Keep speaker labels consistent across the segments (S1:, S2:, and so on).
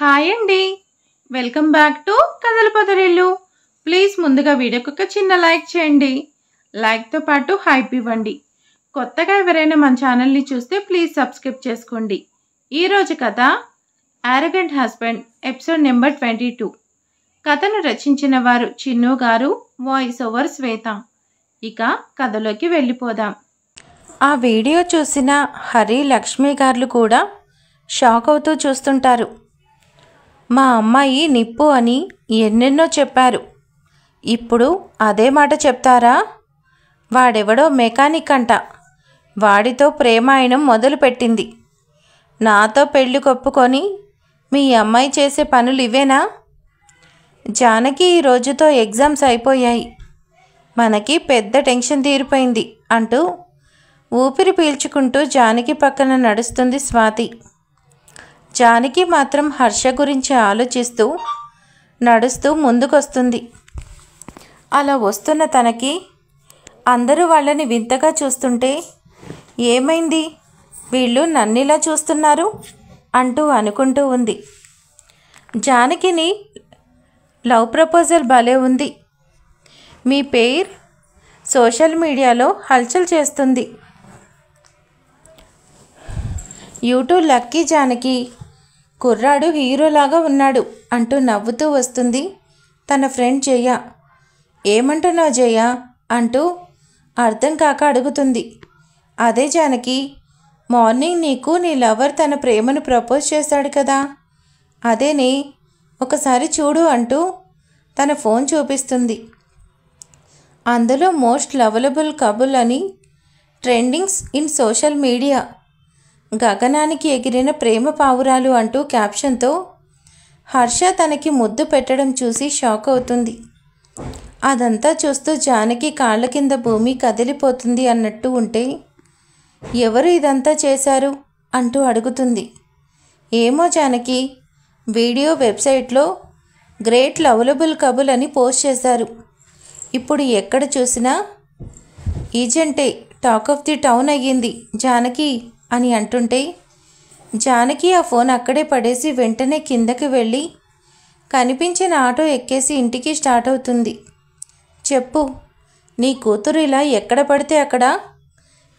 S1: Hi అండి, welcome back to కథల పొదరిల్లు. Please ముందుగా వీడియోకి ఒక చిన్న లైక్ చేయండి. లైక్తో పాటు హైప్ ఇవ్వండి. కొత్తగా ఎవరైనా మన ఛానల్ని చూస్తే ప్లీజ్ సబ్స్క్రైబ్ చేసుకోండి. ఈరోజు కథ యారగెంట్ హస్బెండ్, ఎపిసోడ్ నెంబర్ 22. కథను రచించిన వారు చిన్ను గారు, వాయిస్ ఓవర్ శ్వేత. ఇక కథలోకి వెళ్ళిపోదాం. ఆ వీడియో చూసిన హరి, లక్ష్మి గారు కూడా షాక్ అవుతూ చూస్తుంటారు. మా అమ్మాయి నిప్పు అని ఎన్నెన్నో చెప్పారు, ఇప్పుడు అదే మాట చెప్తారా? వాడెవడో మెకానిక్ అంట, వాడితో ప్రేమాయణం మొదలుపెట్టింది. నాతో పెళ్లి కొప్పుకొని మీ అమ్మాయి చేసే పనులు ఇవేనా? జానకి ఈ రోజుతో ఎగ్జామ్స్ అయిపోయాయి, మనకి పెద్ద టెన్షన్ తీరిపోయింది అంటూ ఊపిరి పీల్చుకుంటూ జానకి పక్కన నడుస్తుంది స్వాతి. జానకి మాత్రం హర్ష గురించి ఆలోచిస్తూ నడుస్తూ ముందుకొస్తుంది. అలా వస్తున్న తనకి అందరూ వాళ్ళని వింతగా చూస్తుంటే ఏమైంది, వీళ్ళు నన్నిలా చూస్తున్నారు అంటూ అనుకుంటూ ఉంది. జానకిని లవ్ ప్రపోజల్ భలే ఉంది, మీ పేర్ సోషల్ మీడియాలో హల్చల్ చేస్తుంది. యూట్యూబ్ లక్కీ జానకి, కుర్రాడు హీరోలాగా ఉన్నాడు అంటూ నవ్వుతూ వస్తుంది తన ఫ్రెండ్ జయ. ఏమంటున్నావు జయ అంటూ అర్థం కాక అడుగుతుంది. అదే జానకి, మార్నింగ్ నీకు నీ లవర్ తన ప్రేమను ప్రపోజ్ చేశాడు కదా, అదేనే, ఒకసారి చూడు అంటూ తన ఫోన్ చూపిస్తుంది. అందులో మోస్ట్ లవలబుల్ కపుల్ అని ట్రెండింగ్స్ ఇన్ సోషల్ మీడియా, గగనానికి ఎగిరిన ప్రేమ పావురాలు అంటూ క్యాప్షన్తో హర్ష తనకి ముద్దు పెట్టడం చూసి షాక్ అవుతుంది. అదంతా చూస్తూ జానకి కాళ్ళ కింద భూమి కదిలిపోతుంది అన్నట్టు ఉంటే, ఎవరు ఇదంతా చేశారు అంటూ అడుగుతుంది. ఏమో జానకి, వీడియో వెబ్సైట్లో గ్రేట్ లవలబుల్ కపుల్ అని పోస్ట్ చేశారు. ఇప్పుడు ఎక్కడ చూసినా ఈజెంటే టాక్ ఆఫ్ ది టౌన్ అయ్యింది జానకి అని అంటుంటే, జానకి ఆ ఫోన్ అక్కడే పడేసి వెంటనే కిందకి వెళ్ళి కనిపించిన ఆటో ఎక్కేసి ఇంటికి స్టార్ట్ అవుతుంది. చెప్పు, నీ కూతురు ఇలా ఎక్కడ పడితే అక్కడ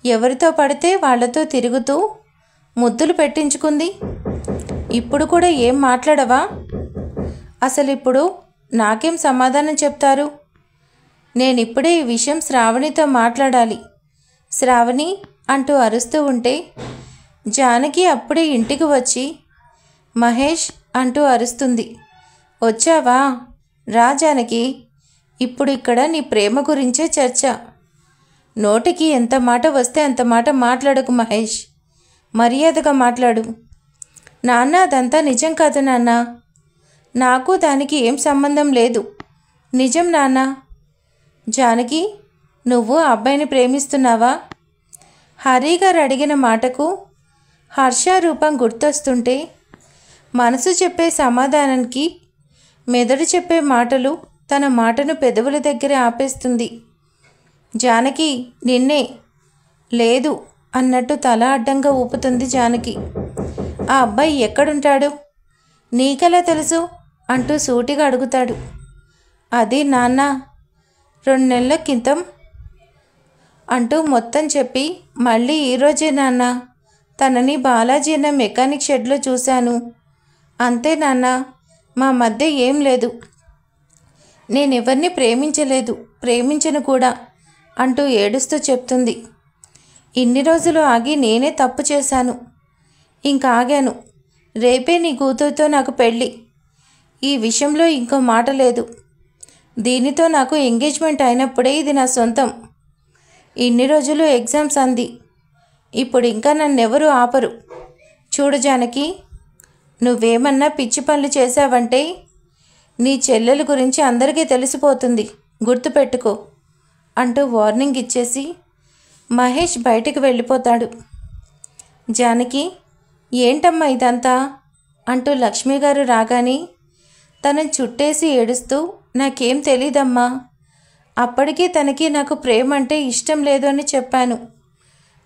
S1: ఎవరితో పడితే వాళ్లతో తిరుగుతూ ముద్దులు పెట్టించుకుంది. ఇప్పుడు కూడా ఏం మాట్లాడవా? అసలు ఇప్పుడు నాకేం సమాధానం చెప్తారు? నేనిప్పుడే ఈ విషయం శ్రావణితో మాట్లాడాలి. శ్రావణి అంటూ అరుస్తూ ఉంటే జానకి అప్పుడే ఇంటికి వచ్చి మహేష్ అంటూ అరుస్తుంది. వచ్చావా? రా జానకి, ఇప్పుడు ఇక్కడ నీ ప్రేమ గురించే చర్చ. నోటికి ఎంత మాట వస్తే అంత మాట మాట్లాడకు మహేష్, మర్యాదగా మాట్లాడు. నాన్న, అదంతా నిజం కాదు నాన్న, నాకు దానికి ఏం సంబంధం లేదు. నిజం నాన్న. జానకి, నువ్వు ఆ అబ్బాయిని ప్రేమిస్తున్నావా? హరి గారు అడిగిన మాటకు హర్ష రూపం గుర్తొస్తుంటే మనసు చెప్పే సమాధానానికి మెదడు చెప్పే మాటలు తన మాటను పెదవుల దగ్గర ఆపేస్తుంది. జానకి, నిన్నే. లేదు అన్నట్టు తల అడ్డంగా ఊపుతుంది జానకి. ఆ అబ్బాయి ఎక్కడుంటాడు, నీకెలా తెలుసు అంటూ సూటిగా అడుగుతాడు. అది నాన్న, 2 నెలల క్రితం అంటూ మొత్తం చెప్పి, మళ్ళీ ఈరోజే నాన్న, తనని బాలాజీ అన్న మెకానిక్ షెడ్లో చూశాను. అంతే నాన్న, మా మధ్య ఏం లేదు. నేనెవరిని ప్రేమించలేదు, ప్రేమించను కూడా అంటూ ఏడుస్తూ చెప్తుంది. ఇన్ని రోజులు ఆగి నేనే తప్పు చేశాను, ఇంకా ఆగాను. రేపే నీ కూతురుతో నాకు పెళ్ళి. ఈ విషయంలో ఇంకో మాట లేదు. దీనితో నాకు ఎంగేజ్మెంట్ అయినప్పుడే ఇది నా సొంతం. ఇన్ని రోజులు ఎగ్జామ్స్ అంది, ఇప్పుడు ఇంకా నన్నెవరూ ఆపరు. చూడు జానకి, నువ్వేమన్నా పిచ్చి పనులు చేశావంటే నీ చెల్లెల గురించి అందరికీ తెలిసిపోతుంది, గుర్తుపెట్టుకో అంటూ వార్నింగ్ ఇచ్చేసి మహేష్ బయటికి వెళ్ళిపోతాడు. జానకి, ఏంటమ్మా ఇదంతా అంటూ లక్ష్మి గారు రాగానే తనని చుట్టేసి ఏడుస్తూ, నాకేం తెలీదమ్మా, అప్పటికీ తనకి నాకు ప్రేమ అంటే ఇష్టం లేదు అని చెప్పాను,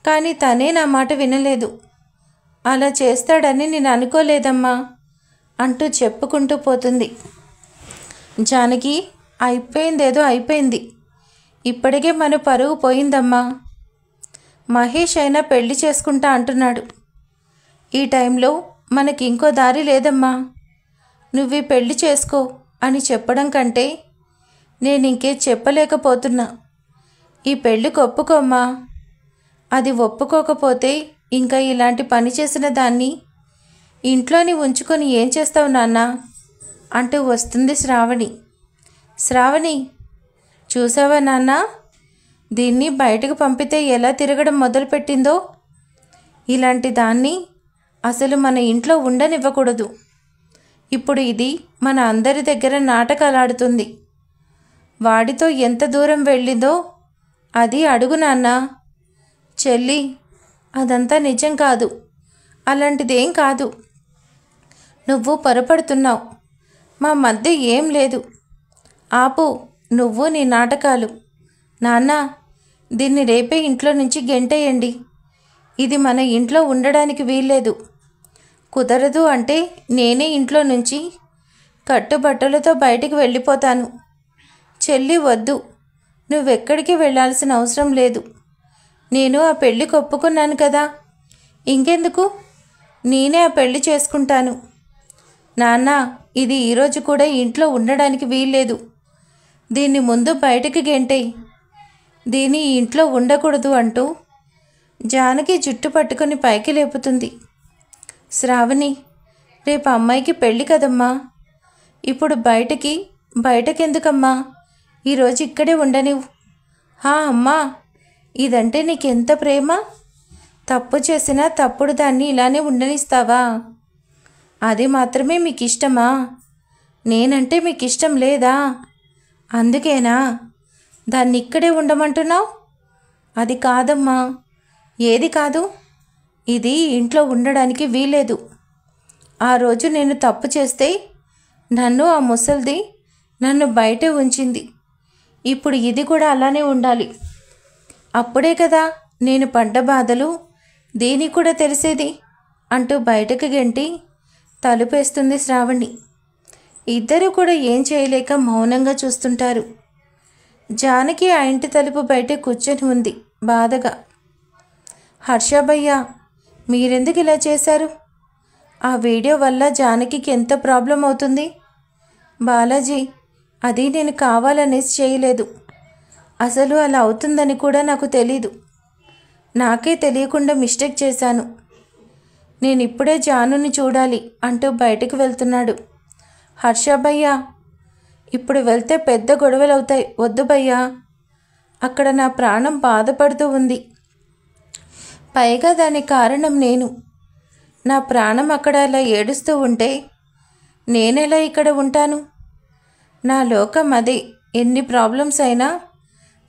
S1: కానీ తనే నా మాట వినలేదు. అలా చేస్తాడని నేను అనుకోలేదమ్మా అంటూ చెప్పుకుంటూ పోతుంది. జానకి, అయిపోయిందేదో అయిపోయింది, ఇప్పటికే మన పరువు పోయిందమ్మా. మహేష్ అయినా పెళ్లి చేసుకుంటా అంటున్నాడు. ఈ టైంలో మనకి ఇంకో దారి లేదమ్మా. నువ్వు ఈ పెళ్లి చేసుకో అని చెప్పడం కంటే నేను ఇంకే చెప్పలేకపోతున్నా. ఈ పెళ్ళికి ఒప్పుకోమ్మా. అది ఒప్పుకోకపోతే ఇంకా ఇలాంటి పని చేసిన దాన్ని ఇంట్లోని ఉంచుకొని ఏం చేస్తావు నాన్న అంటూ వస్తుంది శ్రావణి. శ్రావణి, చూసావా నాన్న, దీన్ని బయటకు పంపితే ఎలా తిరగడం మొదలుపెట్టిందో. ఇలాంటి దాన్ని అసలు మన ఇంట్లో ఉండనివ్వకూడదు. ఇప్పుడు ఇది మన అందరి దగ్గర నాటకాలు ఆడుతుంది. వాడితో ఎంత దూరం వెళ్ళిందో అది అడుగు నాన్న. చెల్లి, అదంతా నిజం కాదు, అలాంటిదేం కాదు. నువ్వు పొరపడుతున్నావు. మా మధ్య ఏం లేదు. ఆపు నువ్వు నీ నాటకాలు. నాన్న, దీన్ని రేపే ఇంట్లో నుంచి గెంటేయండి. ఇది మన ఇంట్లో ఉండడానికి వీల్లేదు. కుదరదు అంటే నేనే ఇంట్లో నుంచి కట్టుబట్టలతో బయటికి వెళ్ళిపోతాను. చెల్లి, వద్దు, నువ్వెక్కడికి వెళ్ళాల్సిన అవసరం లేదు. నేను ఆ పెళ్ళికి ఒప్పుకున్నాను కదా, ఇంకెందుకు, నేనే ఆ పెళ్ళి చేసుకుంటాను. నాన్న, ఇది ఈరోజు కూడా ఇంట్లో ఉండడానికి వీల్లేదు. దీన్ని ముందు బయటికి గెంటేయి. దీని ఇంట్లో ఉండకూడదు అంటూ జానకి జుట్టు పట్టుకొని పైకి లేపుతుంది. శ్రావణి, రేపు అమ్మాయికి పెళ్ళి కదమ్మా. ఇప్పుడు బయటకెందుకమ్మా, ఈరోజు ఇక్కడే ఉండనివ్వు. అమ్మా, ఇదంటే నీకెంత ప్రేమ. తప్పు చేసినా తప్పుడు దాన్ని ఇలానే ఉండనిస్తావా? అది మాత్రమే మీకు ఇష్టమా? నేనంటే మీకు ఇష్టం లేదా? అందుకేనా దాన్ని ఇక్కడే ఉండమంటున్నావు? అది కాదమ్మా. ఏది కాదు? ఇది ఇంట్లో ఉండడానికి వీలేదు. ఆ రోజు నేను తప్పు చేస్తే ఆ ముసల్ది నన్ను బయటే ఉంచింది. ఇప్పుడు ఇది కూడా అలానే ఉండాలి. అప్పుడే కదా నేను పడ్డ బాధలు దీనికి కూడా తెలిసేది అంటూ బయటకు గెంటి తలుపేస్తుంది శ్రావణి. ఇద్దరూ కూడా ఏం చేయలేక మౌనంగా చూస్తుంటారు. జానకి ఆ ఇంటి తలుపు బయట కూర్చొని ఉంది బాధగా. హర్షభయ్య, మీరెందుకు ఇలా చేశారు? ఆ వీడియో వల్ల జానకికి ఎంత ప్రాబ్లం అవుతుంది? బాలాజీ, అది నేను కావాలనేసి చేయలేదు. అసలు అలా అవుతుందని కూడా నాకు తెలీదు. నాకే తెలియకుండా మిస్టేక్ చేశాను. నేను ఇప్పుడే జానుని చూడాలి అంటూ బయటకు వెళ్తున్నాడు. హర్షభయ్య, ఇప్పుడు వెళ్తే పెద్ద గొడవలు అవుతాయి. వద్దు భయ్యా, అక్కడ నా ప్రాణం బాధపడుతూ ఉంది. పైగా దానికి కారణం నేను. నా ప్రాణం అక్కడ అలా ఏడుస్తూ ఉంటే నేనెలా ఇక్కడ ఉంటాను? నా లోకం అదే. ఎన్ని ప్రాబ్లమ్స్ అయినా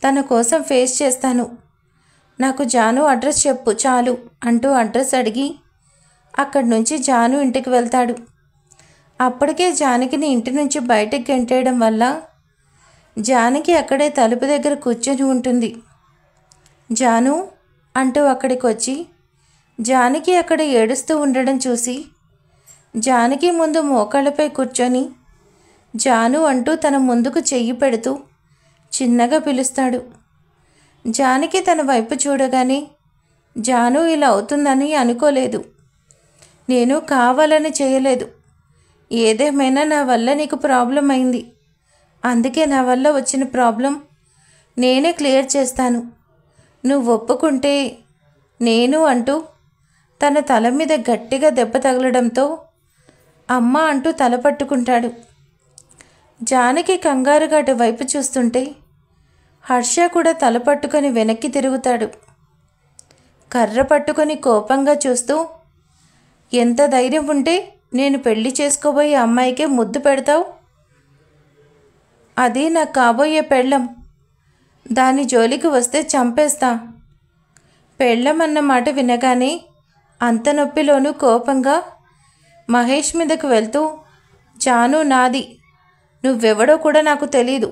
S1: తన కోసం ఫేస్ చేస్తాను. నాకు జాను అడ్రస్ చెప్పు చాలు అంటూ అడ్రస్ అడిగి అక్కడి నుంచి జాను ఇంటికి వెళ్తాడు. అప్పటికే జానకిని ఇంటి నుంచి బయటకు గెంటేయడం వల్ల జానకి అక్కడే తలుపు దగ్గర కూర్చొని ఉంటుంది. జాను అంటూ అక్కడికి వచ్చి జానకి అక్కడ ఏడుస్తూ ఉండడం చూసి జానకి ముందు మోకాళ్ళపై కూర్చొని జాను అంటూ తన ముందుకు చెయ్యి పెడుతూ చిన్నగా పిలుస్తాడు. జానకి తన వైపు చూడగానే జాను ఇలా అవుతుందని అనుకోలేదు. నేను కావాలని చేయలేదు. ఏదేమైనా నా వల్ల నీకు ప్రాబ్లం అయింది. అందుకే నా వల్ల వచ్చిన ప్రాబ్లం నేనే క్లియర్ చేస్తాను. నువ్వు ఒప్పుకుంటే నేను అంటూ తన తల మీద గట్టిగా దెబ్బ తగలడంతో అమ్మ అంటూ తల పట్టుకుంటాడు. జానకి కంగారుగా అటువైపు చూస్తుంటే హర్ష కూడా తల పట్టుకొని వెనక్కి తిరుగుతాడు. కర్ర పట్టుకొని కోపంగా చూస్తూ, ఎంత ధైర్యం ఉంటే నేను పెళ్లి చేసుకోబోయే అమ్మాయికే ముద్దు పెడతావు? అది నాకు కాబోయే పెళ్ళం. దాని జోలికి వస్తే చంపేస్తా. పెళ్ళం అన్న మాట వినగానే అంత నొప్పిలోనూ కోపంగా మహేష్ మీదకు వెళ్తూ, జాను నాది, నువ్వెవడో కూడా నాకు తెలీదు.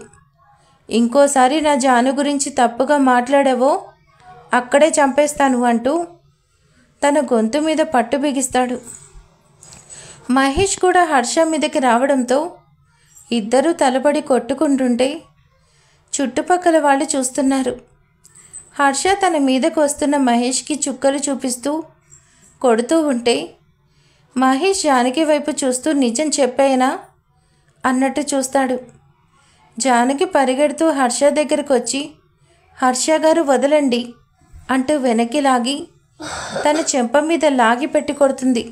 S1: ఇంకోసారి నా జాను గురించి తప్పుగా మాట్లాడావో అక్కడే చంపేస్తాను అంటూ తన గొంతు మీద పట్టు బిగిస్తాడు. మహేష్ కూడా హర్ష మీదకి రావడంతో ఇద్దరూ తలపడి కొట్టుకుంటుంటే చుట్టుపక్కల వాళ్ళు చూస్తున్నారు. హర్ష తన మీదకు వస్తున్న మహేష్కి చుక్కలు చూపిస్తూ కొడుతూ ఉంటే మహేష్ జానకి వైపు చూస్తూ నిజం చెప్పేనా అన్నట్టు చూస్తాడు. జానకి పరిగెడుతూ హర్ష దగ్గరకు వచ్చి హర్ష గారు వదలండి అంటూ వెనక్కి లాగి తన చెంప మీద లాగి పెట్టి కొడుతుంది.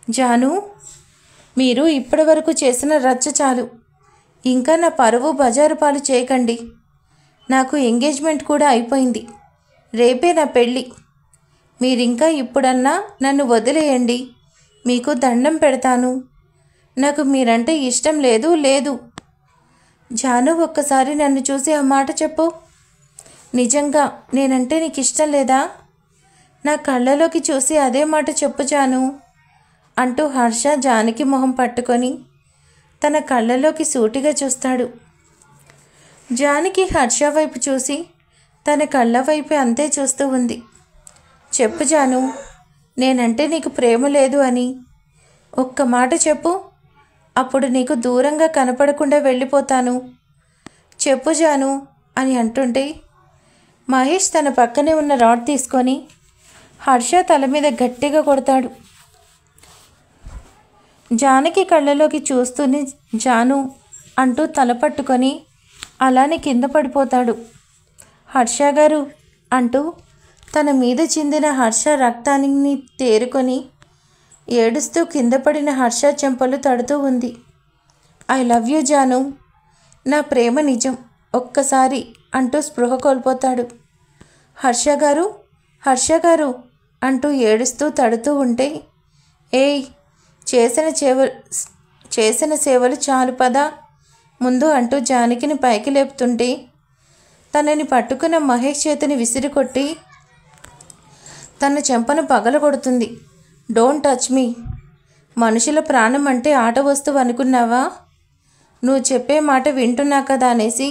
S1: జాను, మీరు ఇప్పటి వరకు చేసిన రచ్చ చాలు. ఇంకా నా పరువు బజారు పాలు చేయకండి. నాకు ఎంగేజ్మెంట్ కూడా అయిపోయింది. రేపే నా పెళ్ళి. మీరింకా ఇప్పుడన్నా నన్ను వదిలేయండి. మీకు దండం పెడతాను. నాకు మీరంటే ఇష్టం లేదు. జాను, ఒక్కసారి నన్ను చూసి ఆ మాట చెప్పు. నిజంగా నేనంటే నీకు ఇష్టం లేదా? నా కళ్ళలోకి చూసి అదే మాట చెప్పు జాను అంటూ హర్ష జానకి మొహం పట్టుకొని తన కళ్ళలోకి సూటిగా చూస్తాడు. జానకి హర్ష వైపు చూసి తన కళ్ళ వైపు అంతే చూస్తూ ఉంది. చెప్పు జాను, నేనంటే నీకు ప్రేమ లేదు అని. ఒక్క మాట చెప్పు, అప్పుడు నీకు దూరంగా కనపడకుండా వెళ్ళిపోతాను. చెప్పు జాను అని అంటుంటే మహేష్ తన పక్కనే ఉన్న రాడ్ తీసుకొని హర్ష తల మీద గట్టిగా కొడతాడు. జానకి కళ్ళలోకి చూస్తూనే జాను అంటూ తల పట్టుకొని అలానే కింద పడిపోతాడు. హర్ష గారు అంటూ తన మీద చిందిన హర్ష రక్తాన్ని తేరుకొని ఏడుస్తూ కింద పడిన హర్ష చెంపలు తడుతూ ఉంది. ఐ లవ్ యూ జాను, నా ప్రేమ నిజం, ఒక్కసారి అంటూ స్పృహ కోల్పోతాడు. హర్ష గారు అంటూ ఏడుస్తూ తడుతూ ఉంటే ఏయ్, చేసిన సేవలు చాలు పదా ముందు అంటూ జానకిని పైకి లేపుతుంటే తనని పట్టుకున్న మహేష్ చేతిని విసిరికొట్టి తన చెంపను పగలగొడుతుంది. Don't touch me. మనుషుల ప్రాణం అంటే ఆట వస్తువు అనుకున్నావా? నువ్వు చెప్పే మాట వింటున్నా కదా అనేసి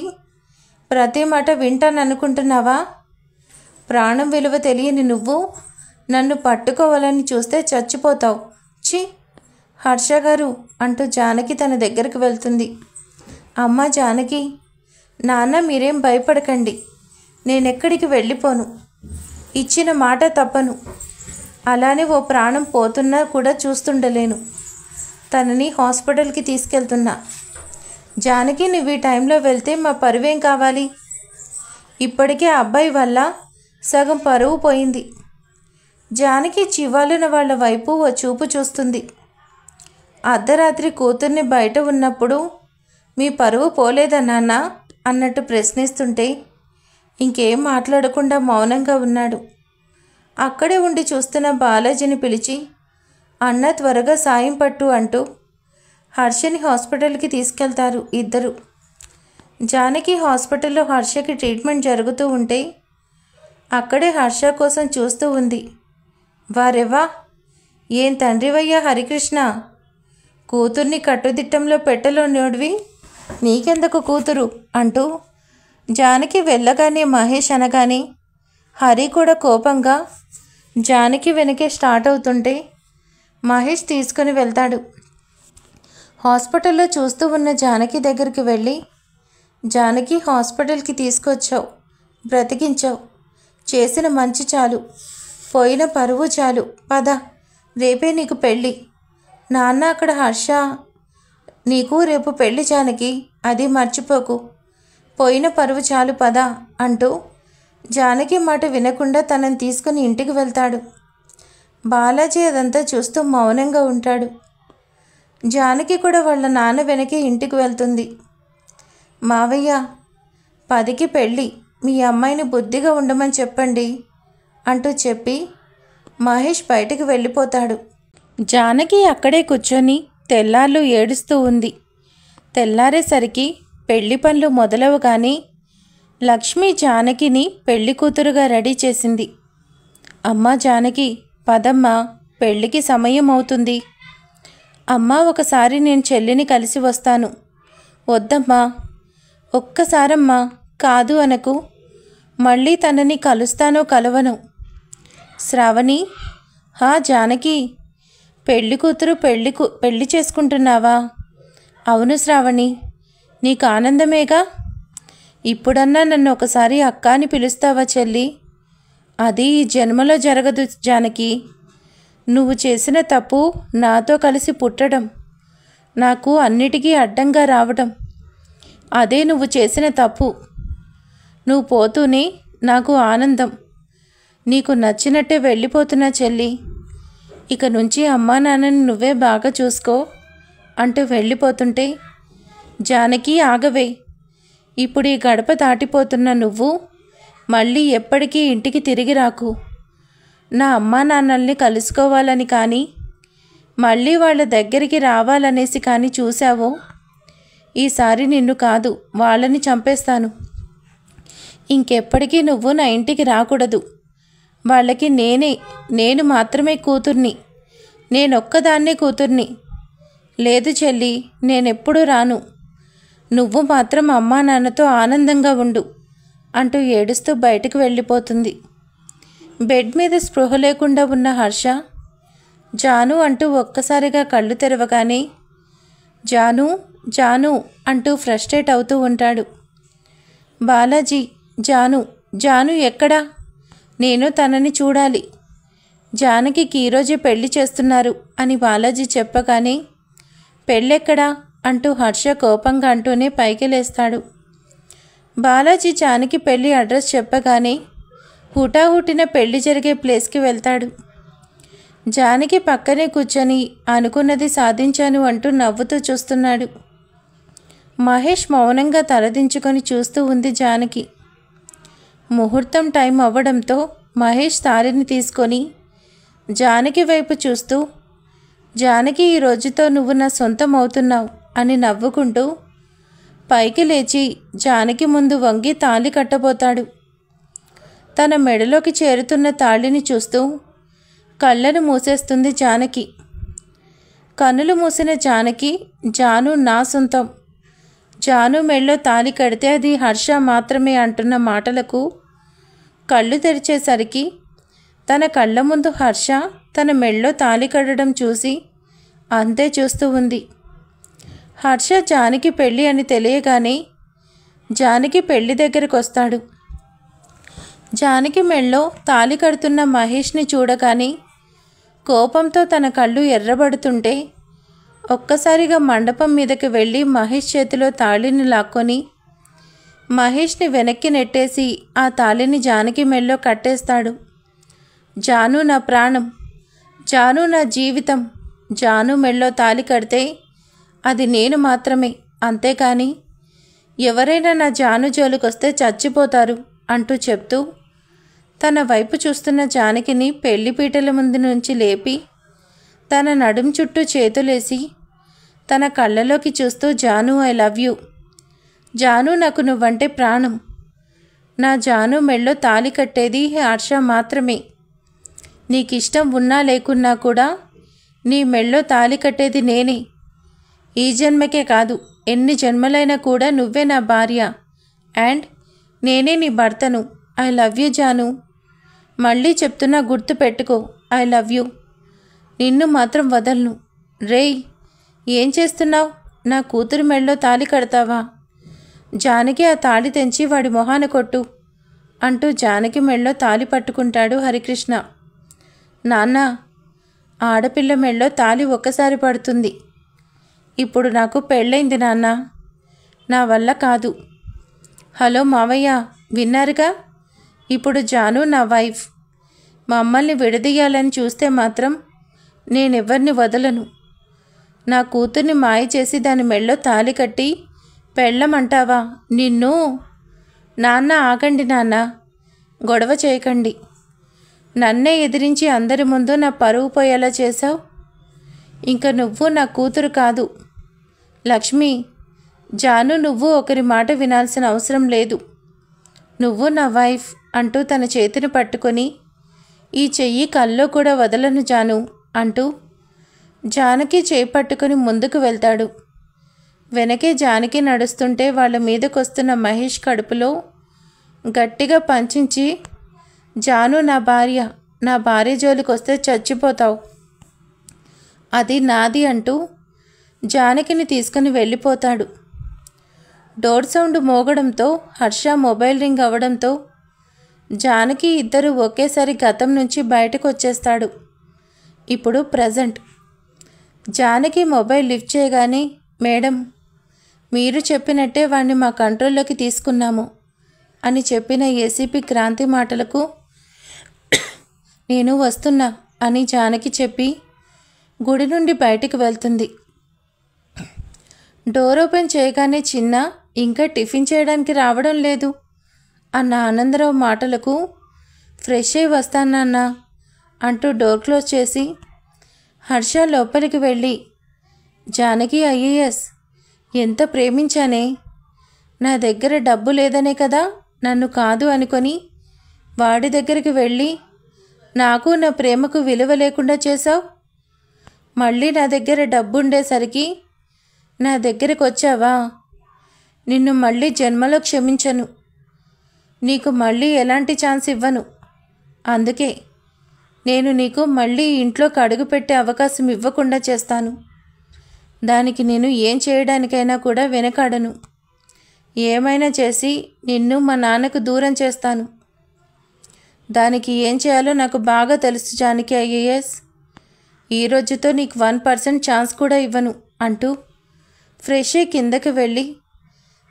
S1: ప్రతి మాట వింటాననుకుంటున్నావా? ప్రాణం విలువ తెలియని నువ్వు నన్ను పట్టుకోవాలని చూస్తే చచ్చిపోతావు. ఛీ! హర్ష గారు అంటూ జానకి తన దగ్గరకు వెళ్తుంది. అమ్మ జానకి, నాన్న మీరేం భయపడకండి. నేనెక్కడికి వెళ్ళిపోను. ఇచ్చిన మాట తప్పను. అలానే ఓ ప్రాణం పోతున్నా కూడా చూస్తుండలేను. తనని హాస్పిటల్కి తీసుకెళ్తున్నా. జానకి, నువ్వు ఈ టైంలో వెళ్తే మా పరువేం కావాలి? ఇప్పటికే అబ్బాయి వల్ల సగం పరువు పోయింది. జానకి చివాలున వాళ్ళ వైపు ఓ చూపు చూస్తుంది. అర్ధరాత్రి కూతుర్ని బయట ఉన్నప్పుడు మీ పరువు పోలేదా నాన్న అన్నట్టు ప్రశ్నిస్తుంటే ఇంకేం మాట్లాడకుండా మౌనంగా ఉన్నాడు. అక్కడే ఉండి చూస్తున్న బాలాజీని పిలిచి అన్న త్వరగా సాయం పట్టు అంటూ హర్షని హాస్పిటల్కి తీసుకెళ్తారు ఇద్దరు. జానకి హాస్పిటల్లో హర్షకి ట్రీట్మెంట్ జరుగుతూ ఉంటే అక్కడే హర్ష కోసం చూస్తూ ఉంది. వారెవ్వా, ఏం తండ్రివయ్యా హరికృష్ణ, కూతుర్ని కట్టుదిట్టంలో పెట్టలోనివి నీకెందుకు కూతురు అంటూ జానకి వెళ్ళగానే మహేష్ అనగానే హరి కూడా కోపంగా జానకి వెనకే స్టార్ట్ అవుతుంటే మహేష్ తీసుకుని వెళ్తాడు. హాస్పిటల్లో చూస్తూ ఉన్న జానకి దగ్గరికి వెళ్ళి జానకి, హాస్పిటల్కి తీసుకొచ్చావు, బ్రతికించావు, చేసిన మంచి చాలు, పోయిన పరువు చాలు, పద, రేపే నీకు పెళ్ళి. నాన్న అక్కడ హర్ష, నీకు రేపు పెళ్ళి జానకి, అది మర్చిపోకు, పోయిన పరువు చాలు పద అంటూ జానకి మాట వినకుండా తనని తీసుకుని ఇంటికి వెళ్తాడు. బాలాజీ అదంతా చూస్తూ మౌనంగా ఉంటాడు. జానకి కూడా వాళ్ళ నాన్న వెనకే ఇంటికి వెళ్తుంది. మావయ్య, 10కి పెళ్ళి, మీ అమ్మాయిని బుద్ధిగా ఉండమని చెప్పండి అంటూ చెప్పి మహేష్ బయటికి వెళ్ళిపోతాడు. జానకి అక్కడే కూర్చొని తెల్లార్లు ఏడుస్తూ ఉంది. తెల్లారేసరికి పెళ్లి పనులు మొదలవగానే లక్ష్మి జానకిని పెళ్లి కూతురుగా రెడీ చేసింది. అమ్మా జానకి, పదమ్మా, పెళ్ళికి సమయం అవుతుంది. అమ్మా, ఒకసారి నేను చెల్లిని కలిసి వస్తాను. వద్దమ్మా, ఒక్కసారమ్మా, కాదు అనకు. మళ్ళీ తనని కలుస్తానో కలవను. శ్రావణి, హా జానకి, పెళ్లి కూతురు పెళ్లి చేసుకుంటున్నావా? అవును శ్రావణి, నీకు ఆనందమేగా. ఇప్పుడన్నా నన్ను ఒకసారి అక్క అని పిలుస్తావా చెల్లి? అది ఈ జన్మలో జరగదు జానకి. నువ్వు చేసిన తప్పు నాతో కలిసి పుట్టడం, నాకు అన్నిటికీ అడ్డంగా రావడం, అదే నువ్వు చేసిన తప్పు. నువ్వు పోతూనే నాకు ఆనందం. నీకు నచ్చినట్టే వెళ్ళిపోతున్నా చెల్లి. ఇక నుంచి అమ్మా నాన్నని నువ్వే బాగా చూసుకో అంటూ వెళ్ళిపోతుంటే, జానకి ఆగవే. ఇప్పుడు ఈ గడప దాటిపోతున్న నువ్వు మళ్ళీ ఎప్పటికీ ఇంటికి తిరిగి రాకు. నా అమ్మా నాన్నల్ని కలుసుకోవాలని కానీ, మళ్ళీ వాళ్ళ దగ్గరికి రావాలనేసి కానీ చూశావో, ఈసారి నిన్ను కాదు వాళ్ళని చంపేస్తాను. ఇంకెప్పటికీ నువ్వు నా ఇంటికి రాకూడదు. వాళ్ళకి నేను మాత్రమే కూతుర్ని, నేనొక్కదాన్నే కూతుర్ని. లేదు చెల్లి, నేనెప్పుడూ రాను. నువ్వు మాత్రం అమ్మా నాన్నతో ఆనందంగా ఉండు అంటూ ఏడుస్తూ బయటకు వెళ్ళిపోతుంది. బెడ్ మీద స్పృహ లేకుండా ఉన్న హర్ష జాను అంటూ ఒక్కసారిగా కళ్ళు తెరవగానే జాను జాను అంటూ ఫ్రస్ట్రేట్ అవుతూ ఉంటాడు. బాలాజీ, జాను ఎక్కడా? నేను తనని చూడాలి. జానకికి ఈరోజే పెళ్లి చేస్తున్నారు అని బాలాజీ చెప్పగానే, పెళ్ళెక్కడా అంటూ హర్ష కోపంగా అంటూనే పైకి లేస్తాడు. బాలాజీ జానకి పెళ్లి అడ్రస్ చెప్పగానే హుటాహుటిన పెళ్లి జరిగే ప్లేస్కి వెళ్తాడు. జానకి పక్కనే కూర్చొని అనుకున్నది సాధించాను అంటూ నవ్వుతూ చూస్తున్నాడు. మహేష్ మౌనంగా తలదించుకొని చూస్తూ ఉంది జానకి. ముహూర్తం టైం అవ్వడంతో మహేష్ తాళిని తీసుకొని జానకి వైపు చూస్తూ, జానకి, ఈ రోజుతో నువ్వు నా సొంతం అవుతున్నావు అని నవ్వుకుంటూ పైకి లేచి జానకి ముందు వంగి తాళి కట్టబోతాడు. తన మెడలోకి చేరుతున్న తాళిని చూస్తూ కళ్ళను మూసేస్తుంది జానకి. కన్నులు మూసిన జానకి, జాను నా సొంతం, జాను మెళ్ళో తాళి కడితే అది హర్ష మాత్రమే అంటున్న మాటలకు కళ్ళు తెరిచేసరికి తన కళ్ళ ముందు హర్ష తన మెళ్ళో తాళి కట్టడం చూసి అంతే చూస్తూ ఉంది. హర్ష జానకి పెళ్ళి అని తెలియగానే జానకి పెళ్లి దగ్గరకు వస్తాడు. జానకి మెళ్ళో తాళి కడుతున్న మహేష్ని చూడగానే కోపంతో తన కళ్ళు ఎర్రబడుతుంటే ఒక్కసారిగా మండపం మీదకి వెళ్ళి మహేష్ చేతిలో తాళిని లాక్కొని మహేష్ని వెనక్కి నెట్టేసి ఆ తాళిని జానకి మెళ్ళో కట్టేస్తాడు. జాను నా ప్రాణం, జాను నా జీవితం, జాను మెళ్ళో తాళి కడితే అది నేను మాత్రమే, అంతేకాని ఎవరైనా నా జాను జోలికొస్తే చచ్చిపోతారు అంటూ చెప్తూ తన వైపు చూస్తున్న జానకిని పెళ్లిపీటల ముందు నుంచి లేపి తన నడుం చుట్టూ చేతులేసి తన కళ్ళలోకి చూస్తూ, జాను ఐ లవ్ యూ, జాను నాకు నువ్వంటే ప్రాణం, నా జాను మెళ్ళో తాళి కట్టేది హర్ష మాత్రమే, నీకిష్టం ఉన్నా లేకున్నా కూడా నీ మెళ్ళో తాళి కట్టేది నేనే, ఈ జన్మకే కాదు ఎన్ని జన్మలైనా కూడా నువ్వే నా భార్య అండ్ నేనే నీ భర్తను. ఐ లవ్ యూ జాను, మళ్ళీ చెప్తున్నా గుర్తు పెట్టుకో, ఐ లవ్ యూ, నిన్ను మాత్రం వదలను. రేయ్, ఏం చేస్తున్నావు? నా కూతురు మెళ్ళో తాళి కడతావా? జానకి ఆ తాళి తెంచి వాడి మొహాన కొట్టు అంటూ జానకి మెళ్ళో తాళి పట్టుకుంటాడు హరికృష్ణ. నాన్న, ఆడపిల్ల మెళ్ళో తాళి ఒక్కసారి పడుతుంది. ఇప్పుడు నాకు పెళ్ళైంది నాన్న, నా వల్ల కాదు. హలో మావయ్య, విన్నారుగా? ఇప్పుడు జాను నా వైఫ్. మమ్మల్ని విడదీయాలని చూస్తే మాత్రం నేనెవ్వరిని వదలను. నా కూతుర్ని మాయ చేసి దాని మెళ్ళో తాళి కట్టి పెళ్ళమంటావా నిన్ను? నాన్న ఆగండి నాన్న, గొడవ చేయకండి. నన్నే ఎదిరించి అందరి ముందు నా పరువు పోయేలా చేశావు. ఇంక నువ్వు నా కూతురు కాదు. లక్ష్మి, జాను నువ్వు ఒకరి మాట వినాల్సిన అవసరం లేదు. నువ్వు నా వైఫ్ అంటూ తన చేతిని పట్టుకొని, ఈ చెయ్యి కల్లో కూడా వదలను జాను అంటూ జానకి చేయి పట్టుకొని ముందుకు వెళ్తాడు. వెనకే జానకి నడుస్తుంటే వాళ్ళ మీదకొస్తున్న మహేష్ కడుపులో గట్టిగా పంచించి, జాను నా భార్య జోలికొస్తే చచ్చిపోతావు అది నాది అంటూ జానకిని తీసుకుని వెళ్ళిపోతాడు. డోర్ సౌండ్ మోగడంతో హర్ష మొబైల్ రింగ్ అవ్వడంతో జానకి ఇద్దరు ఒకేసారి గతం నుంచి బయటకు వచ్చేస్తాడు. ఇప్పుడు ప్రజెంట్. జానకి మొబైల్ లిఫ్ట్ చేయగానే, మేడం, మీరు చెప్పినట్టే వాణ్ణి మా కంట్రోల్లోకి తీసుకున్నాము అని చెప్పిన ఏసీపీ క్రాంతి మాటలకు నేను వస్తున్నా అని జానకి చెప్పి గుడి నుండి బయటికి వెళ్తుంది. డోర్ ఓపెన్ చేయగానే చిన్న ఇంకా టిఫిన్ చేయడానికి రావడం లేదు అన్న ఆనందరావు మాటలకు ఫ్రెష్ అయి వస్తానన్నా అంటూ డోర్ క్లోజ్ చేసి హర్ష లోపలికి వెళ్ళి, జానకి ఐఏఎస్ ఎంత ప్రేమించానే, నా దగ్గర డబ్బు లేదనే కదా నన్ను కాదు అనుకొని వాడి దగ్గరికి వెళ్ళి నాకు నా ప్రేమకు విలువ లేకుండా చేశావు. మళ్ళీ నా దగ్గర డబ్బు ఉండేసరికి నా దగ్గరకు వచ్చావా? నిన్ను మళ్ళీ జన్మలో క్షమించను. నీకు మళ్ళీ ఎలాంటి ఛాన్స్ ఇవ్వను. అందుకే నేను నీకు మళ్ళీ ఇంట్లోకి అడుగుపెట్టే అవకాశం ఇవ్వకుండా చేస్తాను. దానికి నేను ఏం చేయడానికైనా కూడా వెనకాడను. ఏమైనా చేసి నిన్ను మా నాన్నకు దూరం చేస్తాను. దానికి ఏం చేయాలో నాకు బాగా తెలుసు జానకి ఐఏఎస్. ఈ రోజుతో నీకు 1% ఛాన్స్ కూడా ఇవ్వను అంటూ ఫ్రెష్ అయ్యి కిందకి వెళ్ళి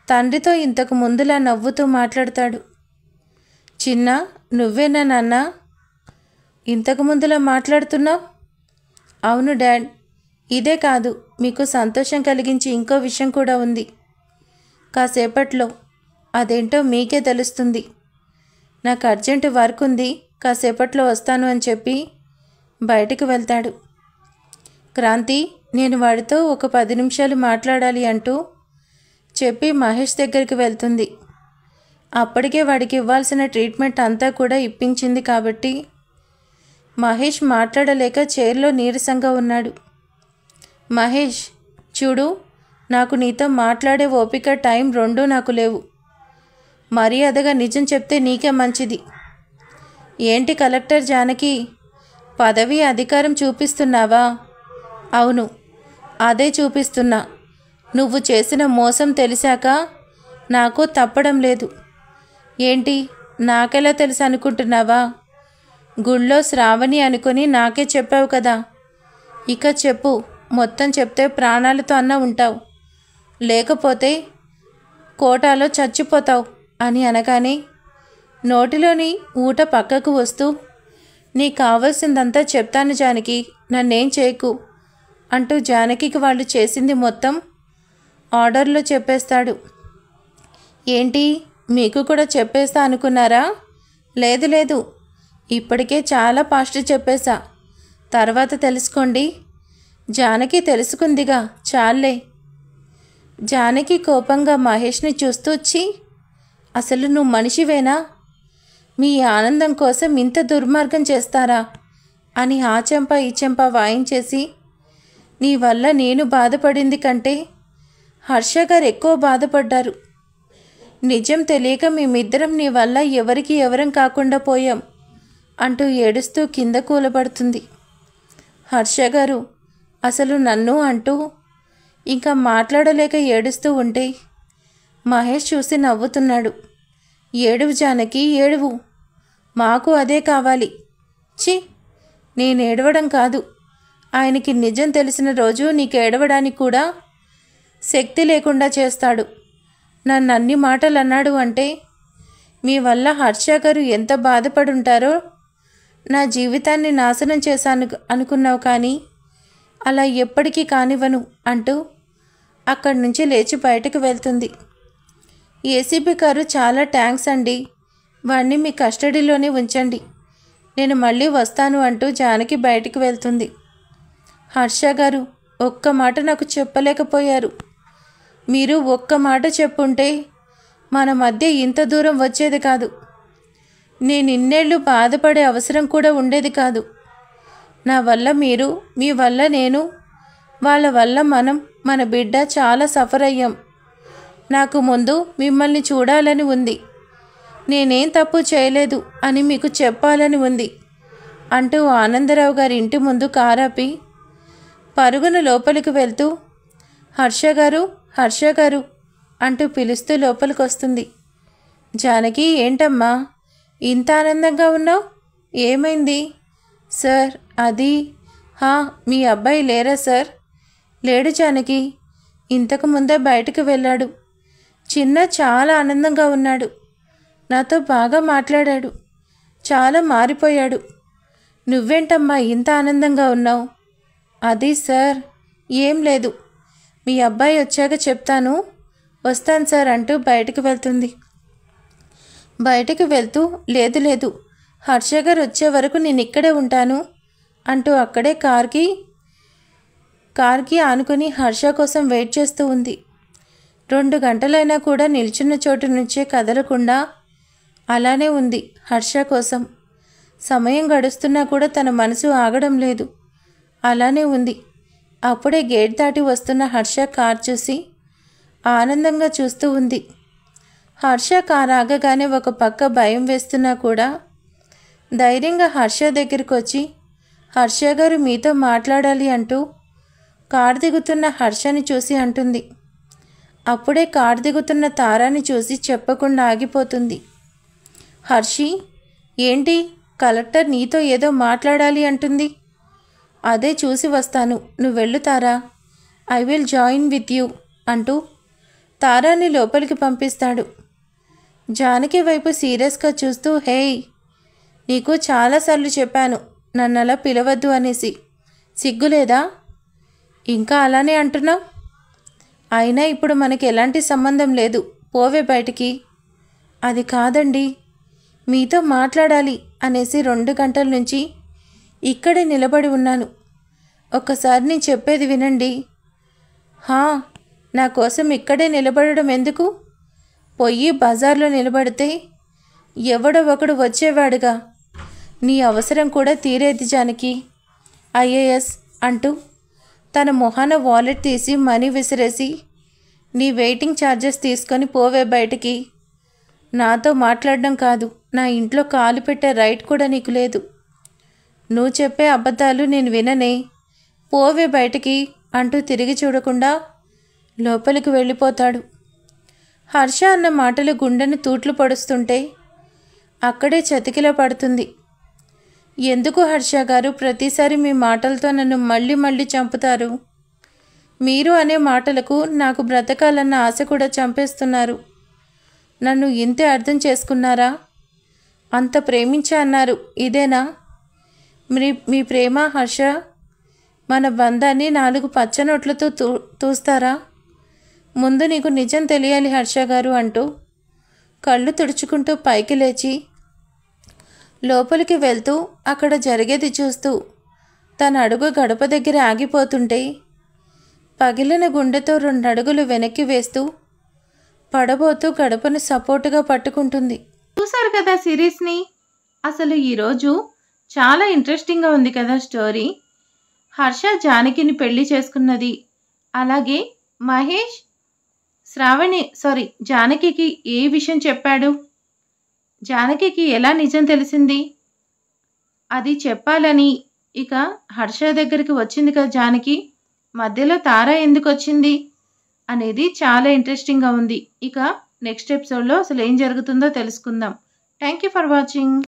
S1: తండ్రితో ఇంతకు ముందులా నవ్వుతూ మాట్లాడతాడు. చిన్న, నువ్వేనా నాన్న ఇంతకు ముందులా మాట్లాడుతున్నావు? అవును డాడ్. ఇదే కాదు, మీకు సంతోషం కలిగించి ఇంకో విషయం కూడా ఉంది. కాసేపట్లో అదేంటో మీకే తెలుస్తుంది. నాకు అర్జెంటు వర్క్ ఉంది, కాసేపట్లో వస్తాను అని చెప్పి బయటికి వెళ్తాడు. క్రాంతి, నేను వాడితో ఒక 10 నిమిషాలు మాట్లాడాలి అంటూ చెప్పి మహేష్ దగ్గరికి వెళ్తుంది. అప్పటికే వాడికి ఇవ్వాల్సిన ట్రీట్మెంట్ అంతా కూడా ఇప్పించింది కాబట్టి మహేష్ మాట్లాడలేక చైర్లో నీరసంగా ఉన్నాడు. మహేష్, చూడు, నాకు నీతో మాట్లాడే ఓపిక, టైం రెండూ నాకు లేవు. మర్యాదగా నిజం చెప్తే నీకే మంచిది. ఏంటి కలెక్టర్ జానకి, పదవి అధికారం చూపిస్తున్నావా? అవును, అదే చూపిస్తున్నా. నువ్వు చేసిన మోసం తెలిసాక నాకు తప్పడం లేదు. ఏంటి, నాకెలా తెలుసు అనుకుంటున్నావా? గుళ్ళో శ్రావణి అనుకుని నాకే చెప్పావు కదా. ఇక చెప్పు, మొత్తం చెప్తే ప్రాణాలతో అన్న ఉంటావు, లేకపోతే కోటాలో చచ్చిపోతావు అని అనగానే నోటిలోని ఊట పక్కకు వస్తూ, నీకు కావాల్సిందంతా చెప్తాను జానకి, నన్నేం చేయకు అంటూ జానకికి వాళ్ళు చేసింది మొత్తం ఆర్డర్లో చెప్పేస్తాడు. ఏంటి, మీకు కూడా చెప్పేస్తా అనుకున్నారా? లేదు లేదు, ఇప్పటికే చాలా ఫాస్ట్ చెప్పేశా. తర్వాత తెలుసుకోండి. జానకి తెలుసుకుందిగా, చాలే. జానకి కోపంగా మహేష్ని చూస్తూ వచ్చి, అసలు నువ్వు మనిషివేనా? మీ ఆనందం కోసం ఇంత దుర్మార్గం చేస్తారా అని ఆ చెంప ఈ చెంప వాయించేసి, నీ వల్ల నేను బాధపడింది కంటే హర్ష గారు ఎక్కువ బాధపడ్డారు. నిజం తెలియక మేమిద్దరం నీ వల్ల ఎవరికి ఎవరం కాకుండా పోయాం అంటూ ఏడుస్తూ కింద కూలబడుతుంది. హర్ష గారు అసలు నన్ను అంటూ ఇంకా మాట్లాడలేక ఏడుస్తూ ఉంటే మహేష్ చూసి నవ్వుతున్నాడు. ఏడువు జానకి, ఏడువు, మాకు అదే కావాలి. ఛీ, నేను ఏడవడం కాదు, ఆయనకి నిజం తెలిసిన రోజు నీకు ఏడవడానికి కూడా శక్తి లేకుండా చేస్తాడు. నన్ను అన్ని మాటలు అన్నాడు అంటే మీ వల్ల హర్ష గారు ఎంత బాధపడుంటారో. నా జీవితాన్ని నాశనం చేశాను అనుకున్నావు, కానీ అలా ఎప్పటికీ కానివ్వను అంటూ అక్కడి నుంచి లేచి బయటకు వెళ్తుంది. ఏసీపీ గారు, చాలా థ్యాంక్స్ అండి, వాడిని మీ కస్టడీలోనే ఉంచండి, నేను మళ్ళీ వస్తాను అంటూ జానకి బయటికి వెళ్తుంది. హర్ష గారు, ఒక్క మాట నాకు చెప్పలేకపోయారు. మీరు ఒక్క మాట చెప్పుంటే మన మధ్య ఇంత దూరం వచ్చేది కాదు. నేను ఇన్నేళ్ళు బాధపడే అవసరం కూడా ఉండేది కాదు. నా వల్ల మీరు, మీ వల్ల నేను, వాళ్ళ వల్ల మనం, మన బిడ్డ చాలా సఫర్ అయ్యాం. నాకు ముందు మిమ్మల్ని చూడాలని ఉంది, నేనేం తప్పు చేయలేదు అని మీకు చెప్పాలని ఉంది అంటూ ఆనందరావు గారి ఇంటి ముందు కారాపి పరుగున లోపలికి వెళ్తూ హర్ష గారు, హర్ష గారు అంటూ పిలుస్తూ లోపలికి వస్తుంది. జానకి, ఏంటమ్మా ఇంత ఆనందంగా ఉన్నావు? ఏమైంది? సార్ అది మీ అబ్బాయి లేరా సార్? లేడు జానకి, ఇంతకు ముందే బయటకు వెళ్ళాడు. చిన్న చాలా ఆనందంగా ఉన్నాడు. నాతో బాగా మాట్లాడాడు. చాలా మారిపోయాడు. నువ్వేంటమ్మా ఇంత ఆనందంగా ఉన్నావు? అది సార్, ఏం లేదు, మీ అబ్బాయి వచ్చాక చెప్తాను, వస్తాను సార్ అంటూ బయటకు వెళ్తుంది. బయటకు వెళ్తూ లేదు లేదు, హర్ష గారు వచ్చే వరకు నేను ఇక్కడే ఉంటాను అంటూ అక్కడే కార్కి ఆనుకుని హర్ష కోసం వెయిట్ చేస్తూ ఉంది. 2 గంటలైనా కూడా నిల్చున్న చోటు నుంచే కదలకుండా అలానే ఉంది హర్ష కోసం. సమయం గడుస్తున్నా కూడా తన మనసు ఆగడం లేదు, అలానే ఉంది. అప్పుడే గేట్ దాటి వస్తున్న హర్ష కార్ చూసి ఆనందంగా చూస్తూ ఉంది. హర్ష కార్ ఆగగానే ఒక పక్క భయం వేస్తున్నా కూడా ధైర్యంగా హర్ష దగ్గరికి వచ్చి, హర్ష గారు మీతో మాట్లాడాలి అంటూ కార్ దిగుతున్న హర్షని చూసి అంటుంది. అప్పుడే కార్ దిగుతున్న తారాని చూసి చెప్పకుండా ఆగిపోతుంది. హర్షి, ఏంటి కలెక్టర్ నీతో ఏదో మాట్లాడాలి అంటుంది? అదే చూసి వస్తాను, నువ్వు వెళ్ళు Tara, I will join with you అంటూ తారాని లోపలికి పంపిస్తాడు. జానకి వైపు సీరియస్గా చూస్తూ, హేయ్, నీకు చాలాసార్లు చెప్పాను నన్ను అలా పిలవద్దు అనేసి, సిగ్గులేదా? ఇంకా అలానే అంటున్నావు? అయినా ఇప్పుడు మనకి ఎలాంటి సంబంధం లేదు, పోవే బయటికి. అది కాదండి, మీతో మాట్లాడాలి అనేసి 2 గంటల నుంచి ఇక్కడే నిలబడి ఉన్నాను. ఒక్కసారి నేను చెప్పేది వినండి. నా కోసం ఇక్కడే నిలబడడం ఎందుకు? పొయ్యి బజార్లో నిలబడితే ఎవడో ఒకడు వచ్చేవాడుగా, నీ అవసరం కూడా తీరేది జానకి. ఐఏఎస్ అంటూ తన మొహాన వాలెట్ తీసి మనీ విసిరేసి, నీ వెయిటింగ్ ఛార్జెస్ తీసుకొని పోవే బయటికి. నాతో మాట్లాడడం కాదు, నా ఇంట్లో కాలు పెట్టే రైట్ కూడా నీకు లేదు. నువ్వు చెప్పే అబద్ధాలు నేను విననే, పోవే బయటికి అంటూ తిరిగి చూడకుండా లోపలికి వెళ్ళిపోతాడు. హర్ష అన్న మాటలు గుండెను తూట్లు పడుస్తుంటే అక్కడే చతికిల పడుతుంది. ఎందుకు హర్ష గారు ప్రతిసారి మీ మాటలతో నన్ను మళ్ళీ మళ్ళీ చంపుతారు? మీరు అనే మాటలకు నాకు బ్రతకాలన్న ఆశ కూడా చంపేస్తున్నారు. నన్ను ఇంతే అర్థం చేసుకున్నారా? అంత ప్రేమించా అన్నారు, ఇదేనా మీ ప్రేమ? హర్ష, మన బంధాన్ని 4 పచ్చనొట్లతో తూస్తారా? ముందు నీకు నిజం తెలియాలి హర్ష గారు అంటూ కళ్ళు తుడుచుకుంటూ పైకి లేచి లోపలికి వెళ్తూ అక్కడ జరిగేది చూస్తూ తన అడుగు గడప దగ్గర ఆగిపోతుంటే పగిలిన గుండెతో 2 అడుగులు వెనక్కి వేస్తూ పడబోతూ గడపను సపోర్టుగా పట్టుకుంటుంది. చూసారు కదా సిరీస్ని. అసలు ఈరోజు చాలా ఇంట్రెస్టింగ్గా ఉంది కదా స్టోరీ. హర్ష జానకిని పెళ్లి చేసుకున్నది, అలాగే మహేష్ జానకికి ఏ విషయం చెప్పాడు, జానకికి ఎలా నిజం తెలిసింది, అది చెప్పాలని ఇక హర్ష దగ్గరికి వచ్చింది కదా జానకి. మధ్యలో తార ఎందుకు వచ్చింది అనేది చాలా ఇంట్రెస్టింగ్గా ఉంది. ఇక నెక్స్ట్ ఎపిసోడ్లో అసలు ఏం జరుగుతుందో తెలుసుకుందాం. Thank you for watching.